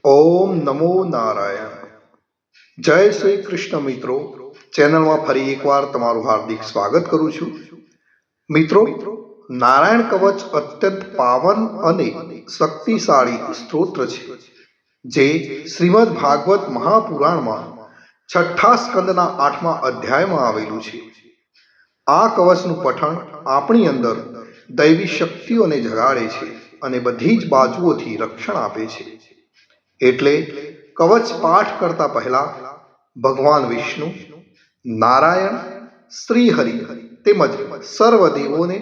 ઓમ નમો નારાયણ. જય શ્રી કૃષ્ણ મિત્રો. ચેનલમાં ફરી એકવાર તમારું હાર્દિક સ્વાગત કરું છું. મિત્રો, નારાયણ કવચ અત્યંત પાવન અને શક્તિશાળી સ્તોત્ર છે, જે શ્રીમદ ભાગવત મહાપુરાણમાં 6ઠ્ઠા સ્કંદના 8મા અધ્યાયમાં આવેલું છે. આ કવચનું પઠન આપણી અંદર દૈવી શક્તિઓને જગાડે છે અને બધી જ બાજુઓથી રક્ષણ આપે છે. એટલે કવચ પાઠ કરતા પહેલા ભગવાન વિષ્ણુ, નારાયણ, શ્રીહરિ તેમજ સર્વ દેવોને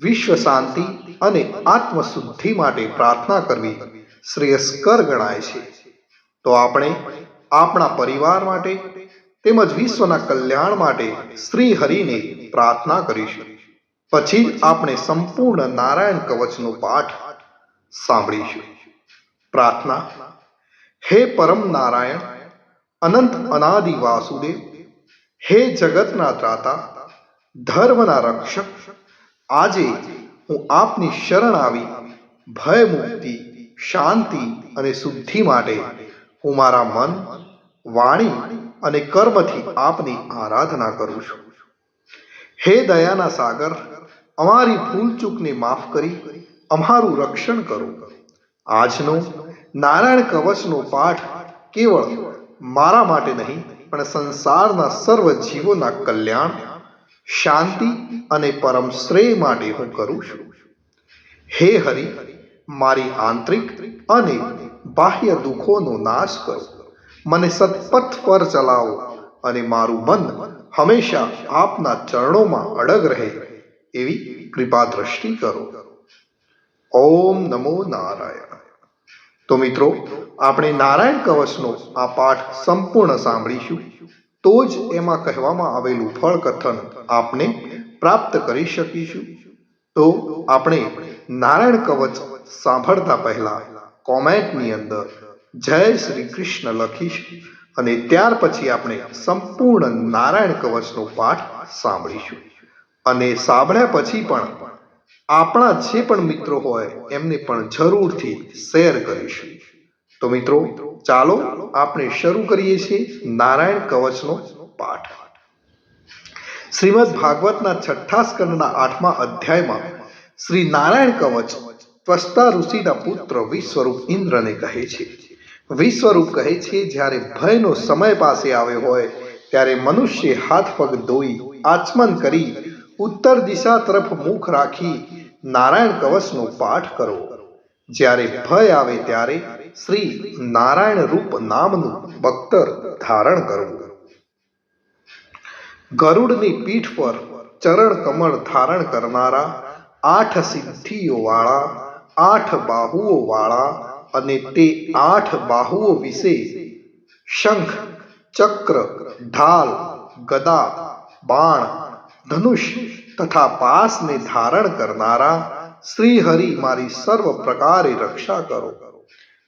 વિશ્વ શાંતિ અને આત્મશુદ્ધિ માટે પ્રાર્થના કરવી શ્રેયસ્કર ગણાય છે. તો આપણે આપણા પરિવાર માટે તેમજ વિશ્વના કલ્યાણ માટે શ્રીહરિને પ્રાર્થના કરીશું. પછી આપણે સંપૂર્ણ નારાયણ કવચનો પાઠ સાંભળીશું. પ્રાર્થના. હે પરમ નારાયણ, અનંત અનાદિ વાસુદેવ, હે જગતના ત્રાતા, ધર્મના રક્ષક, આજે હું આપની શરણ આવી ભય મુક્તિ, શાંતિ અને શુદ્ધિ માટે હું મારા મન, વાણી અને કર્મથી આપની આરાધના કરું છું. હે દયાના સાગર, અમારી ભૂલચૂકને માફ કરી અમારું રક્ષણ કરો. આજનો નારાયણ કવચનો પાઠ કેવળ મારા માટે નહીં, પણ સંસારના સર્વ જીવોના કલ્યાણ, શાંતિ અને પરમ શ્રેય માટે હું કરું છું. હે હરિ, મારી આંતરિક અને બાહ્ય દુઃખોનો નાશ કરો, મને સત્પથ પર ચલાવો અને મારું મન હંમેશા આપના ચરણોમાં અડગ રહે એવી કૃપા દ્રષ્ટિ કરો. ઓમ નમો નારાયણ. તો મિત્રો, આપણે નારાયણ કવચનો આ પાઠ સંપૂર્ણ સાંભળીશું, તો જ એમાં કહેવામાં આવેલું ફળ કથન આપને પ્રાપ્ત કરી શકીશું. તો આપણે નારાયણ કવચ સાંભળતા પહેલા કોમેન્ટની અંદર જય શ્રી કૃષ્ણ લખીશું અને ત્યાર પછી આપણે સંપૂર્ણ નારાયણ કવચનો પાઠ સાંભળીશું. અને સાંભળ્યા પછી પણ આપણા જે પણ મિત્રો હોય એમને પણ જરૂરથી શેર કરીશું. તો મિત્રો, ચાલો આપણે શરૂ કરીએ છીએ નારાયણ કવચનો પાઠ. શ્રીમદ ભાગવતના 6ઠ્ઠા સ્કંદના 8મા અધ્યાયમાં શ્રી નારાયણ કવચ ત્વષ્ટા ઋષિના પુત્ર વિશ્વરૂપ ઇન્દ્રને કહે છે. વિશ્વરૂપ કહે છે, જ્યારે ભયનો સમય પાસે આવ્યો હોય ત્યારે મનુષ્ય હાથ પગ ધોઈ આચમન કરી ઉત્તર દિશા તરફ મુખ રાખી નારાયણ કવચનો પાઠ કરો. જ્યારે ભય આવે ત્યારે શ્રી નારાયણ રૂપ નામનું બખ્તર ધારણ કરવું. ગરુડની પીઠ પર ચરણ કમળ ધારણ કરનારા, 8 સિદ્ધિઓ વાળા, 8 બાહુઓ વાળા અને તે 8 બાહુઓ વિશે શંખ, ચક્ર, ઢાલ, ગદા, બાણ, ધનુષ તથા પાસને ધારણ કરનારા શ્રીહરિ મારી સર્વ પ્રકારે રક્ષા કરો.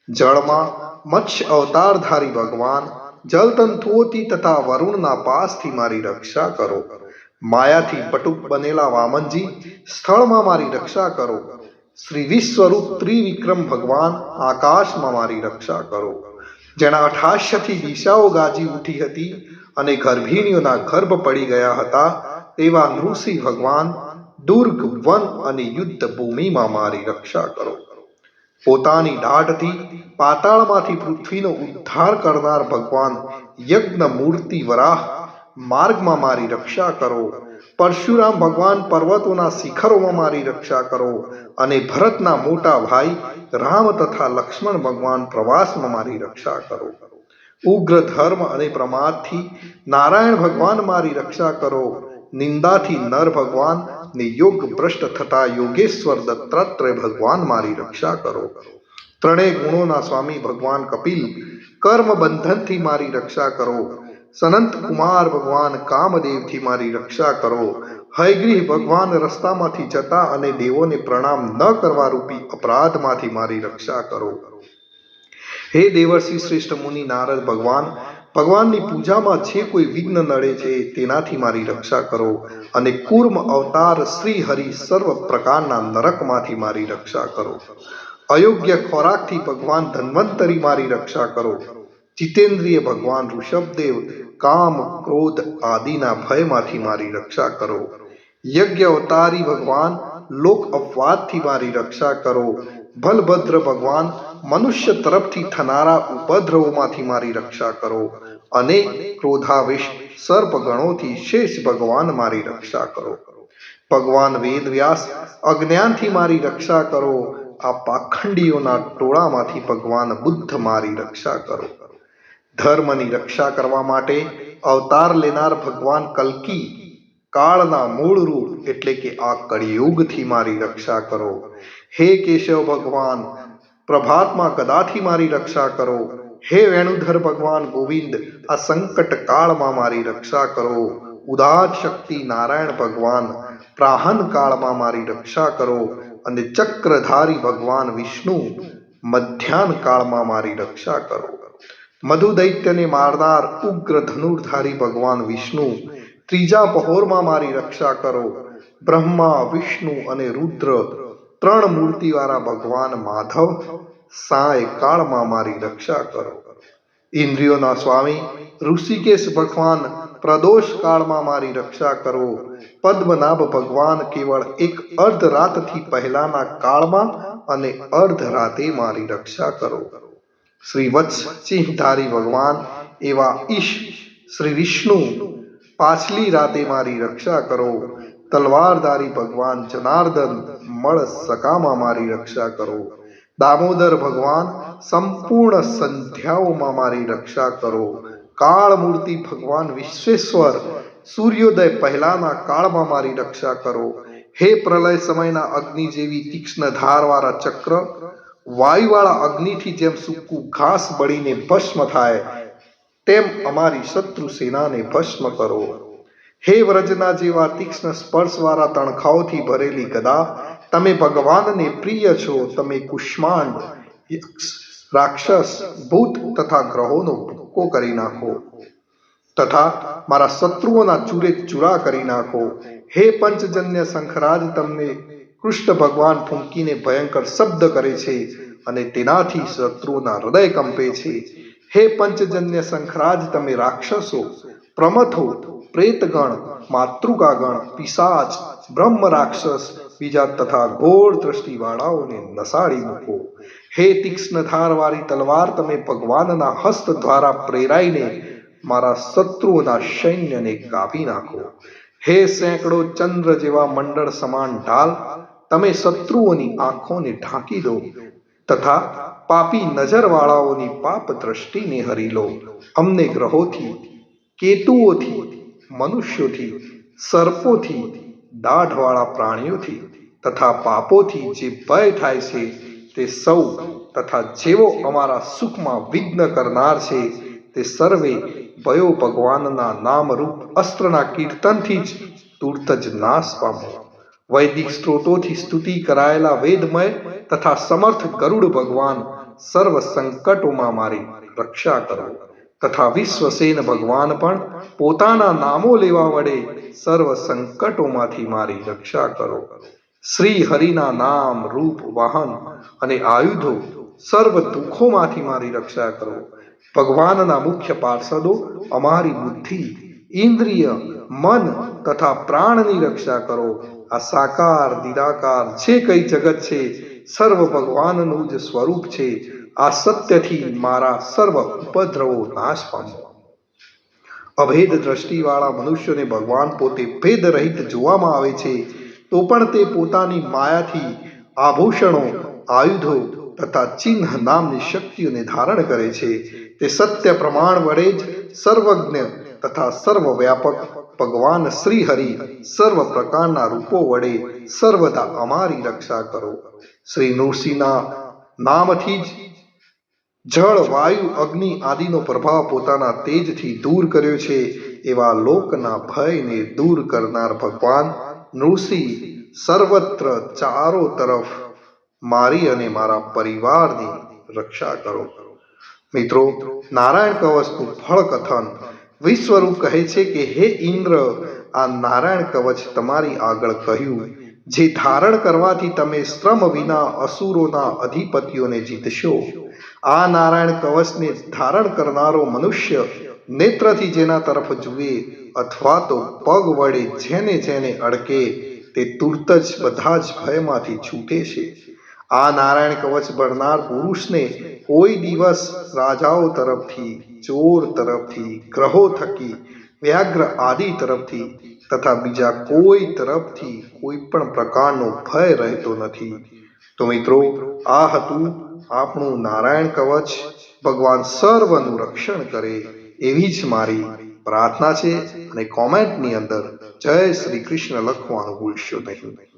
જળમાં મત્સ્ય અવતારધારી ભગવાન, જલતંતુઓથી તથા વરુણના પાસથી મારી રક્ષા કરો. માયાથી પટુક બનેલા વામનજી, સ્થળમાં મારી રક્ષા કરો. શ્રી વિશ્વરૂપ ત્રિવિક્રમ ભગવાન, આકાશમાં મારી રક્ષા કરો. જેના અઠાસ્યથી દિશાઓ ગાજી ઉઠી હતી અને ગર્ભિણીઓના ગર્ભ પડી ગયા હતા, તેવા નૃસિંહ ભગવાન, દુર્ગ, વન અને યુદ્ધ ભૂમિમાં મારી રક્ષા કરો. પોતાની દાઢથી પાતાળમાંથી પૃથ્વીનો ઉદ્ધાર કરનાર ભગવાન, યજ્ઞ મૂર્તિ વરાહ, માર્ગમાં મારી રક્ષા કરો. પરશુરામ ભગવાન, પર્વતોના શિખરોમાં મારી રક્ષા કરો. અને ભરતના મોટા ભાઈ રામ તથા લક્ષ્મણ ભગવાન, પ્રવાસમાં મારી રક્ષા કરો. ઉગ્ર ધર્મ અને પ્રમાદથી નારાયણ ભગવાન મારી રક્ષા કરો. નિંદાથી નર ભગવાન ને યોગ ભ્રષ્ટ થતા યોગેશ્વર દત્તાત્રેય ભગવાન મારી રક્ષા કરો. ત્રણેય ગુણોના સ્વામી ભગવાન કપિલ, કર્મ બંધનથી મારી રક્ષા કરો. સનંત કુમાર ભગવાન કામદેવથી મારી રક્ષા કરો. હયગ્રીહ ભગવાન, રસ્તામાંથી જતા અને દેવોને પ્રણામ ન કરવા રૂપી અપરાધમાંથી મારી રક્ષા કરો. હે દેવર્ષિ શ્રેષ્ઠ મુનિ નારદ ભગવાન, ભગવાનની પૂજામાં જે કોઈ વિઘ્ન નડે છે તેનાથી મારી રક્ષા કરો. અને કૂર્મ અવતાર શ્રી હરિ, સર્વ પ્રકારના નરકમાંથી મારી રક્ષા કરો. અયોગ્ય ખોરાકથી ભગવાન ધન્વંતરી મારી રક્ષા કરો. જીતેન્દ્રિય ભગવાન ઋષભદેવ કામ ક્રોધ આદિના ભયમાંથી મારી રક્ષા કરો. યજ્ઞ અવતારી ભગવાન લોક અપવાદથી મારી રક્ષા કરો. બલભદ્ર ભગવાન મનુષ્ય તરફથી થનારા ઉપદ્રવોમાંથી મારી રક્ષા કરો. અનેક ક્રોધાવેશ સર્પગણોથી શેષ ભગવાન મારી રક્ષા કરો. ભગવાન વેદવ્યાસ અજ્ઞાનથી મારી રક્ષા કરો. આ પાખંડીઓના ટોળામાંથી ભગવાન બુદ્ધ મારી રક્ષા કરો. ધર્મની રક્ષા કરવા માટે અવતાર લેનાર ભગવાન કલ્કી કાળના મૂળ રૂપ એટલે કે આ કળિયુગથી મારી રક્ષા કરો. હે કેશવ ભગવાન પ્રભાતમાં ગદાથી મારી રક્ષા કરો. હે વેણુધર ભગવાન ગોવિંદ આ સંકટ કાળમાં મારી રક્ષા કરો. ઉદાર શક્તિ નારાયણ ભગવાન પ્રાહન કાળમાં મારી રક્ષા કરો. અને ચક્રધારી ભગવાન વિષ્ણુ મધ્યાહન કાળમાં મારી રક્ષા કરો. મધુ દૈત્યને મારનાર ઉગ્ર ધનુર્ધારી ભગવાન વિષ્ણુ ત્રીજા પહોરમાં મારી રક્ષા કરો. બ્રહ્મા વિષ્ણુ અને રુદ્ર ત્રણ મૂર્તિવાળા ભગવાન માધવ સાય કાળમાં મારી રક્ષા કરો. ઇન્દ્રિયોના સ્વામી ઋષિકેશ ભગવાન પ્રદોષ કાળમાં મારી રક્ષા કરો. પદ્મનાભ ભગવાન કેવળ એક અર્ધ રાતથી પહેલાના કાળમાં અને અર્ધ રાતે મારી રક્ષા કરો. શ્રી વત્સ સિંહધારી ભગવાન એવા ઈશ શ્રી વિષ્ણુ પાછલી રાતે મારી રક્ષા કરો. તલવારધારી ભગવાન જનાર્દન મળ સકામાં મારી રક્ષા કરો. દામોદર ભગવાન સંપૂર્ણ સંધ્યાઓમાં મારી રક્ષા કરો. કાળ મૂર્તિ ભગવાન વિશ્વેશ્વર સૂર્યોદય પહેલાના કાળમાં મારી રક્ષા કરો. હે પ્રલય સમયના અગ્નિ જેવી તીક્ષ્ણ ધારવાળા ચક્ર વાયુવાળા અગ્નિથી જેમ સૂકું ઘાસ બળીને ભસ્મ થાય તેમ અમારી શત્રુ સેનાને ભસ્મ કરો. હે વ્રજના જેવા તીક્ષ્ણ સ્પર્શવાળા તણખાઓથી ભરેલી ગદા તમે ભગવાનને પ્રિય છો. તમે કુષ્માંડ યક્ષ રાક્ષસ ભૂત તથા ગ્રહોનો ભૂક્કો કરી નાખો તથા મારા શત્રુઓના ચૂરે ચૂરા કરી નાખો. હે પંચજન્ય શંખરાજ તમને કૃષ્ણ ભગવાન ફૂંકીને ભયંકર શબ્દ કરે છે અને તેનાથી શત્રુઓના હૃદય કંપે છે. હે પંચજન્ય શંખરાજ તમે રાક્ષસો પ્રમથો પ્રેતગણ માતૃકાગણ પિશાચ બ્રહ્મ રાક્ષસ બીજા તથા ઘોર દ્રષ્ટિવાળાઓને નસાડી મૂકો. હે તીક્ષ્ણ ધારવાળી તલવાર તમે ભગવાનના હસ્ત દ્વારા પ્રેરાઈને મારા શત્રુઓના સૈન્યને કાપી નાખો. હે સેંકડો ચંદ્ર જેવા મંડળ સમાન ઢાલ તમે શત્રુઓની આંખોને ઢાંકી દો તથા પાપી નજરવાળાઓની પાપ દ્રષ્ટિને હરી લો. અમને ગ્રહોથી કેતુઓથી મનુષ્યોથી સર્પોથી દાઢવાળા પ્રાણીઓથી તથા પાપોથી જે ભય થાય છે તે સૌ તથા જેવો અમારા સુખમાં વિઘ્ન કરનાર છે તે સર્વે ભયો ભગવાનના નામરૂપ અસ્ત્રના કીર્તનથી જ તુર્ત જ નાશ પામો. વૈદિક સ્ત્રોતોથી સ્તુતિ કરાયેલા વેદમય તથા સમર્થ ગરુડ ભગવાન સર્વ સંકટોમાં મારી રક્ષા કરો તથા વિશ્વસેન ભગવાન પણ પોતાના નામો લેવા વડે સર્વ સંકટોમાંથી મારી રક્ષા કરો. શ્રી હરિના નામ રૂપ વાહન અને આયુધો સર્વ દુઃખોમાંથી મારી રક્ષા કરો. ભગવાનના મુખ્ય પાર્ષદો અમારી બુદ્ધિ ઇન્દ્રિય મન તથા પ્રાણની રક્ષા કરો. આ સાકાર નિરાકાર જે કઈ જગત છે સર્વ ભગવાનનું જ સ્વરૂપ છે. આ સત્યથી મારા સર્વ ઉપદ્રવો નાશ પામો. અભેદ દ્રષ્ટિવાળા મનુષ્યોને ભગવાન પોતે ભેદ રહિત જોવામાં આવે છે તો પણ તે પોતાની માયાથી આભૂષણો આયુધો તથા ચિહ્ન નામની શક્તિઓને ધારણ કરે છે. તે સત્ય પ્રમાણ વડે જ સર્વજ્ઞ તથા સર્વવ્યાપક ભગવાન શ્રી હરિ સર્વ પ્રકારના રૂપો વડે સર્વદા અમારી રક્ષા કરો. શ્રી નૃસિંહના નામથી જ જળ વાયુ અગ્નિ આદિનો પ્રભાવ પોતાના તેજથી દૂર કર્યો છે. એવા લોકના ભયને દૂર કરનાર ભગવાન નૃસિંહ સર્વત્ર ચારો તરફ મારી અને મારા પરિવારની રક્ષા કરો. મિત્રો, નારાયણ કવચનું ફળ કથન વિશ્વરૂપ કહે છે કે હે ઇન્દ્ર, આ નારાયણ કવચ તમારી આગળ કહ્યું જે ધારણ કરવાથી તમે શ્રમ વિના અસુરોના અધિપતિઓને જીતશો. આ નારાયણ કવચને ધારણ કરનારો મનુષ્ય નેત્રથી જેના તરફ જુએ અથવા તો પગ વડે જેને જેને અડકે તે તુરત જ બધા જ ભયમાંથી છૂટે છે. આ નારાયણ કવચ ભણનાર પુરુષને કોઈ દિવસ રાજાઓ તરફથી, ચોર તરફથી, ગ્રહો થકી, વ્યાઘ્ર આદિ તરફથી તથા બીજા કોઈ તરફથી કોઈ પણ પ્રકારનો ભય રહેતો નથી. તો મિત્રો, આ હતું આપણું નારાયણ કવચ. ભગવાન સર્વનું રક્ષણ કરે એવી જ મારી પ્રાર્થના છે. અને કોમેન્ટની અંદર જય શ્રી કૃષ્ણ લખવાનું ભૂલશો નહીં.